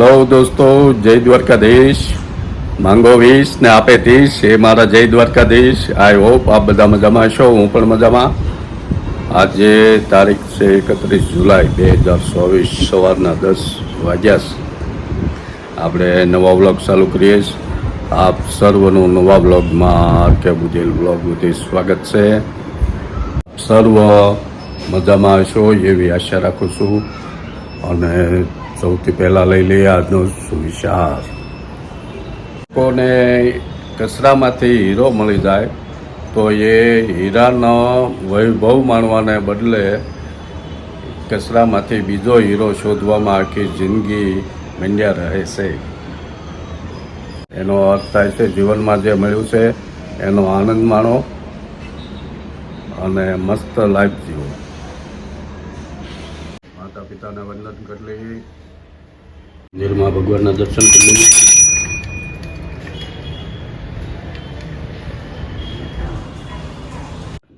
Hello દોસ્તો, જય દ્વારકાધીશ. માંગો 20 ને આપે 30 એ મારા જય દ્વારકાધીશ. આઈ હોપ આપ બધા મજામાં છો, હું પણ મજામાં. આજે તારીખ છે 31 જુલાઈ 2024, સવારના 10 વાગ્યા. આપણે નવા વ્લોગ ચાલુ કરીએ. આપ સર્વનું નવા વ્લોગમાં આરકે બુજેલ વ્લોગથી સ્વાગત છે. સર્વ મજામાં છો એવી આશા રાખું છું. અને સૌથી પહેલાં લઈ લઈએ આજનો સુવિચાર. લોકોને કચરામાંથી હીરો મળી જાય તો એ હીરાનો વૈભવ માણવાને બદલે કચરામાંથી બીજો હીરો શોધવામાં આખી જિંદગી મંડ્યા રહે છે. એનો અર્થ થાય છે જીવનમાં જે મળ્યું છે એનો આનંદ માણો અને મસ્ત લાઈફ જીવો. માતા પિતાને વંદન કરી લઈએ, મંદિરમાં ભગવાનના દર્શન કરી લઈએ.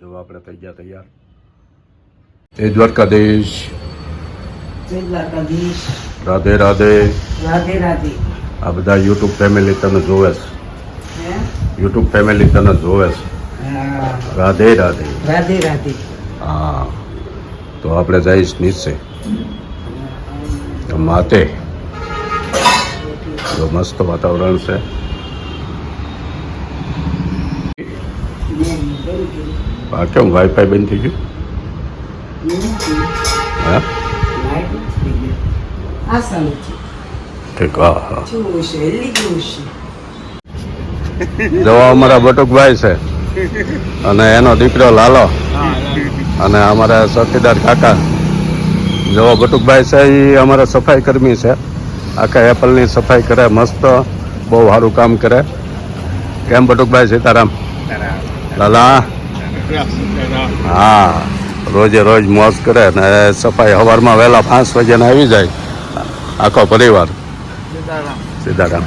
જો આપણે થઈ ગયા તૈયાર. જય દ્વારકાધીશ. જય દ્વારકાધીશ. રાધે રાધે. રાધે રાધે. આ બધા યુટ્યુબ ફેમિલી તને જોવે છે. હે? યુટ્યુબ ફેમિલી તને જોવે છે. હા. રાધે રાધે. રાધે રાધે. હા, તો આપણે જઈશ નીચે માતે. જો મસ્ત વાતાવરણ છે. આ કેમ વાઈફાઈ બંધ થઈ ગયું? હા, આ સારું છે. ઠીક. હા હા. કેવું છે? લીધું છે. જો અમારા બટુકભાઈ છે અને એનો દીકરો લાલો અને અમારા ચોકીદાર કાકા. જો બટુકભાઈ છે એ અમારા સફાઈ કર્મી છે. આખા એપલની સફાઈ કરે, મસ્ત બહુ સારું કામ કરે. કેમ બટુકભાઈ? સીતારામ. લાલા. હા, રોજે રોજ મોજ કરે ને સફાઈ. સવારમાં વહેલા 5 વાગ્યાને આવી જાય આખો પરિવાર. સીતારામ.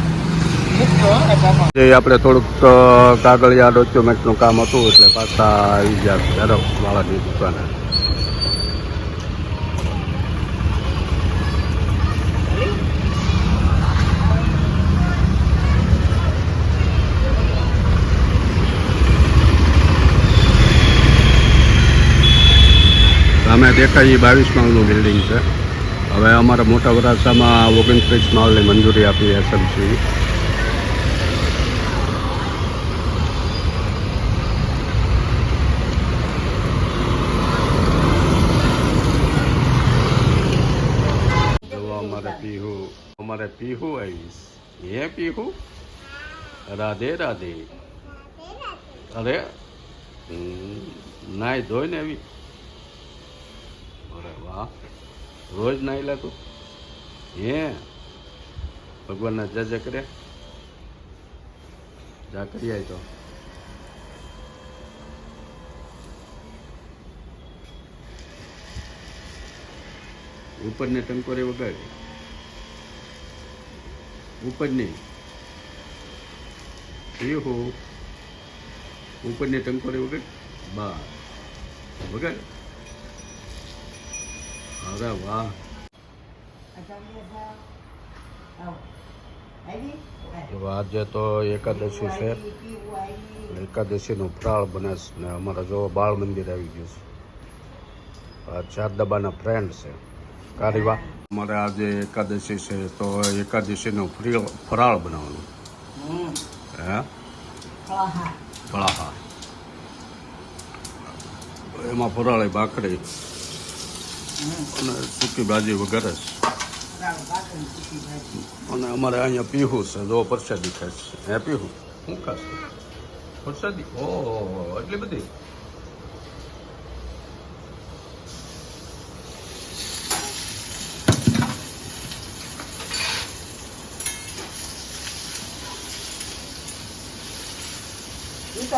આપણે થોડુંક કાગળિયા ડોક્યુમેન્ટનું કામ હતું એટલે પાછા આવી ગયા ઝેરોક્ષવાળાની દુકાને. સામે દેખાય એ 22 માળનું બિલ્ડિંગ છે. હવે અમારા મોટા વરાછામાં 29 માળની મંજૂરી આપી એસએમસી. અમારે પીહુ આવીશ. હે પીહુ, રાધે રાધે. અરે નાય ધોઈને આવી. અરે વાહ, રોજ નાઈ લે તું? હે, ભગવાનના જય જય કરે. જા કરી આય તો. ઉપરને ટંકોરે વગાડી. ઉપરની પીહુ, ઉપરની ટંકોરે વગાડ. બા વગાડ. અરે વાહ. આજે તો એકાદશી છે. એકાદશીનું ફરાળ બને છે ને અમારા જો બાળ મંદિર આવી ગયું છે. આ 4 ડબ્બાના ફ્રેન્ડ છે. કારીવા. અમારે આજે એકાદશી છે તો એકાદશીનું ફરાળ બનાવવાનું. હે, ફળાહાર. એમાં ફરાળી ભાખરી અને સૂકી ભાજી વગેરે છે. અને અમારે અહીંયા પીહુ છે. જો પ્રસાદી ખાય છે. હે પીહુ, શું ખાશે? પ્રસાદી? ઓહો, એટલી બધી.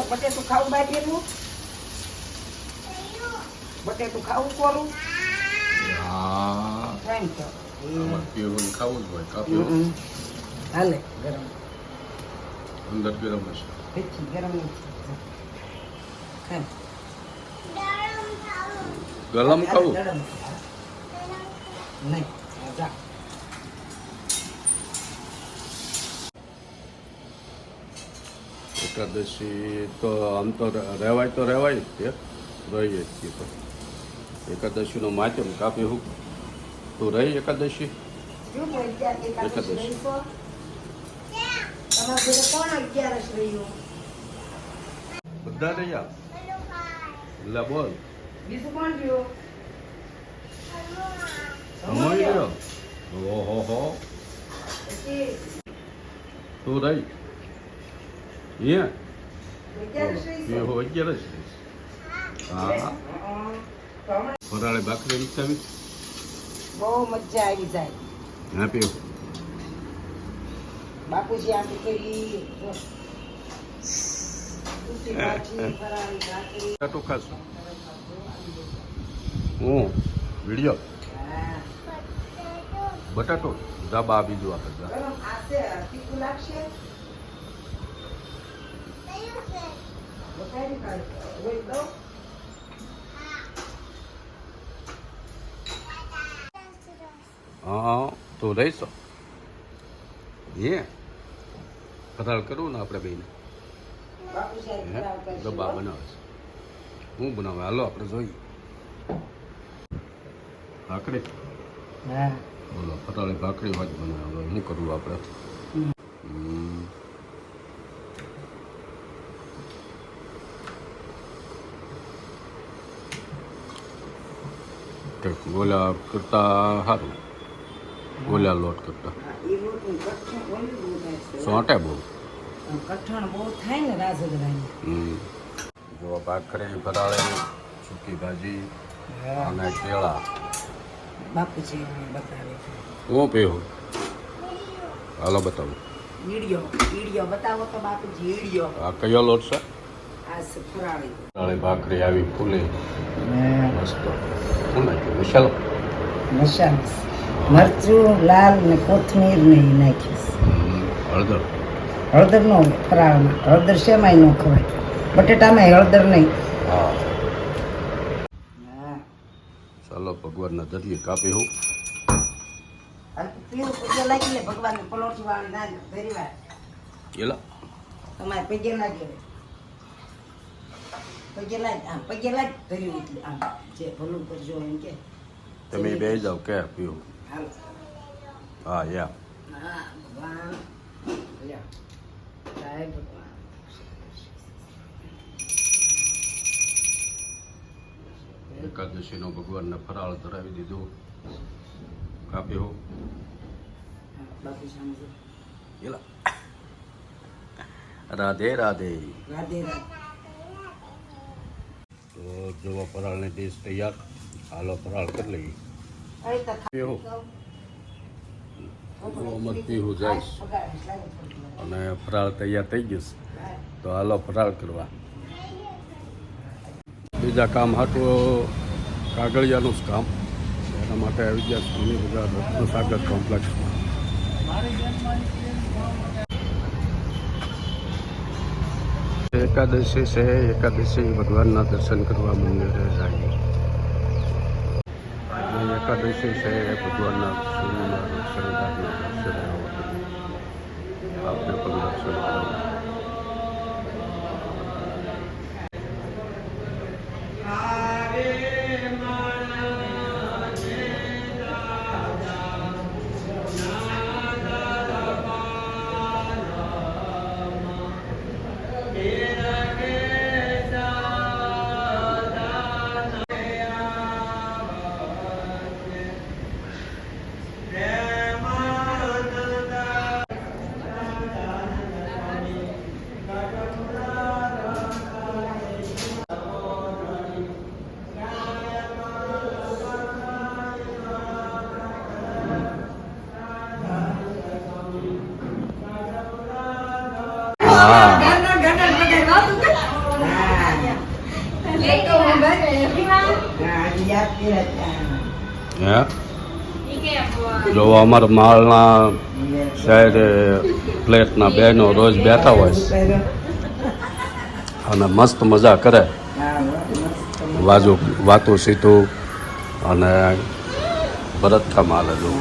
બટેટું ખાવું બાજરીનું? બટેટું ખાવું કોરું? હા, પીહુને ખાવું જ હોય. કાપી હાલે ગરમ. અંદર ગરમ હશે. ગરમ ગરમ ખાવું? નહીં. એકાદશી તો આમ તો રહેવાય જ તે રહીએ જ છીએ તો એકાદશીનો માધ્યમ કાપી હું તું રહી એકાદશી શું તો એકાદશી એકાદશી. રહીશો? તમારા ઘરે કોણ 11 રહ્યું? બધા રહ્યા એટલે બોલ બીજું કોણ રહ્યું? સમય રહ્યો ઓહો હો પછી તું રહી એ 11 રહીશો? હો 11 જ હા તો હમણાં ફરાળે ભાખરી વિકસાવી બહુ મજા આવી જાય. હા પીવો બાપુજી આપી કરી ઊંચી ભાજી, ફરાળી ભાખરી. બટાટું ખાશું હું વિડીયો હા. બટાટો ધાબા બીજું આપણે ગરમ આશે તીખું લાગશે. વઘારી કાઢ. રોઈ દઉં. હા તો રહીશો એ ફરાળ કરવું ને આપણે બેને બાપુજી આ ફરાળ કરશે. ડબ્બા બનાવે છે હું બનાવે હાલો આપણે જોઈએ ભાખરી હા. બોલો ફરાળે ભાખરી વાત બનાવે શું કરવું આપણે કંઈક ગોલા કરતા સારું ગોલા લોટ કરતા એ રોટનું કઠણ ઓલું બહુ થાય છે. સોંટે બહુ કઠણ બહુ થાય ને રાજગરાની. જો ભાખરી ફરાળે સૂકી ભાજી અને કેળા બાપુજી અમને બતાવે છે. હું પીવું હાલો બતાવો ઈડિયો બતાવો તો બાપુજી ઈડિયો. આ કયો લોટ છે આ છે ફરાળી. ફરાળી ભાખરી આવી ફૂલે મસ્ત શું નાખ્યું મસાલો મસાલો મરચું લાલ ને કોથમીર ને ઈ નાખીશ. હળદર હળદર નો ફરાળમાં હળદર શેમાંય ન ખવાય. બટેટામાં હળદર નહીં. હા હા. ચાલો ભગવાનના દરિયે કાપી હું પીવું પગે લાગી લે ભગવાનને પલોઠી વાળી ના ધરી વાર એલા તમારે પગે લાગે પગે લાગ આમ પગે લાગ ધર્યું એટલે આમ જે ભલું કરજો એમ કે તમે બે જાઓ કે પીવું હાલો. હા યા હા ભગવાન લ્યો. જય ભગવાન. એકાદશીનો ભગવાનને ફરાળ ધરાવી દીધું કાપી હું હા, બાપુ સામે જો. એલા રાધે રાધે રાધે રાધે. તો જો ફરાળની ડીશ તૈયાર હાલો ફરાળ કરી લઈએ અરે તો પીવું મોહમ્મદ પીવું જઈશ અને ફરાળ તૈયાર થઈ ગયું છે. તો હાલો ફરાળ કરવા બીજા કામ હાટું કાગળિયાનું જ કામ એના માટે આવી ગયા સ્વામી બધા રત્નસાગર કોમ્પ્લેક્સમાં એકાદશી છે એકાદશી ભગવાનના દર્શન કરવા મંદિરે જાય આજે એકાદશી છે ભગવાનના સૂર્યના દર્શન આપને પણ દર્શન કરો હે જો અમારા માળના સાઈડ ફ્લેટના બહેનો રોજ બેઠા હોય છે અને મસ્ત મજા કરે વાતો સીતું અને ભરત કામ હાલે જો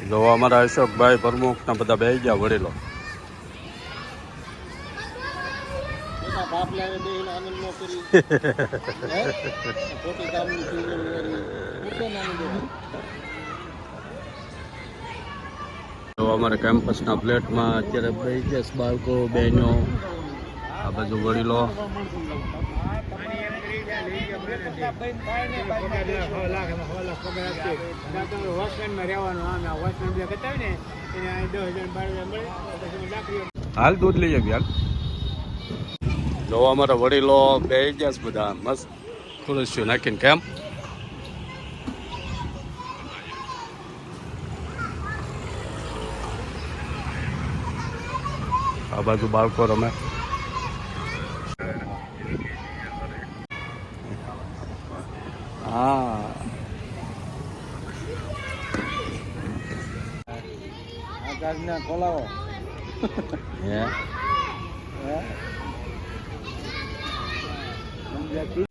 જો અમારા અશોકભાઈ પ્રમુખના બધા બેસી ગયા વડીલો. તો અમારા કેમ્પસના ફ્લેટમાં અત્યારે બેસી ગયા બાળકો બહેનો, આ બાજુ વડીલો. હાલ દૂધ લઈ આવી હાલ. જો અમારા વડીલો બેસી ગયા છે બધા મસ્ત ખુરશીઓ નાખીને. કેમ આ બાજુ બાળકો રમે. હા ખોલાવો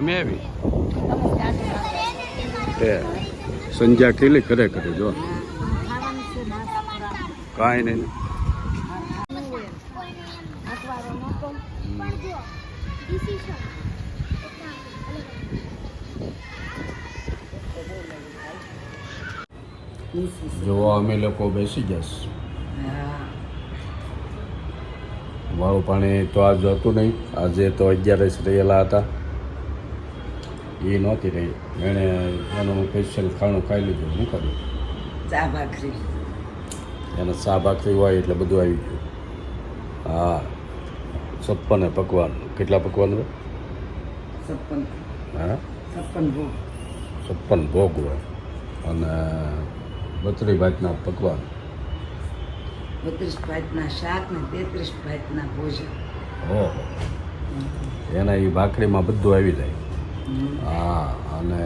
મેં આવી સંજ્યા કેલી કરે કરે જો કાંઈ નહીં. જો અમે લોકો બેસી જશ. મારું પાણી તો આજ હતું નહીં, આજે તો 11 રહેલા હતા એ નહોતી રહી. એણે એનું સ્પેશિયલ ખાણું ખાઈ લીધું. શું કર્યું? ચા ભાખરી. એને ચા ભાખરી હોય એટલે બધું આવી ગયું. હા 56 પકવાન. કેટલા પકવાન હોય? 56. હા 56 ભોગ. 56 ભોગ હોય અને 32 ભાતના પકવાન, 32 ભાતના શાક ને 33 ભાતના ભોજન. ઓહો એના એ ભાખરીમાં બધું આવી જાય. હા અને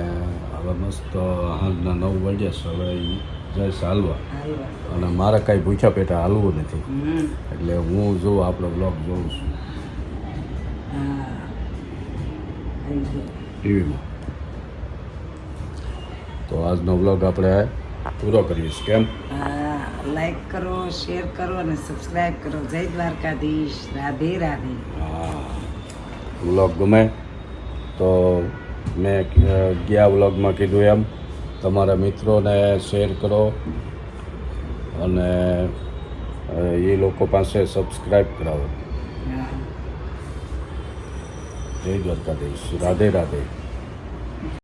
હવે મસ્ત સાંજના 9 વાગ્યા છે. હવે એ જઈશ હાલવા અને મારે કાંઈ ભૂખ્યા પેટા હાલવું નથી એટલે હું જો આપણો બ્લોગ જોઉં છું ટીવીમાં. તો આજનો બ્લોગ આપણે પૂરો કરીશ. કેમ? લાઈક કરો, શેર કરો અને સબસ્ક્રાઈબ કરો. જય દ્વારકાધીશ. રાધે રાધે. હા બ્લોગ ગમે તો મેં ગયા વ્લોગમાં કીધું એમ તમારા મિત્રોને શેર કરો અને એ લોકો પાસે સબસ્ક્રાઈબ કરાવો. જય દ્વારકાધીશ. રાધે રાધે.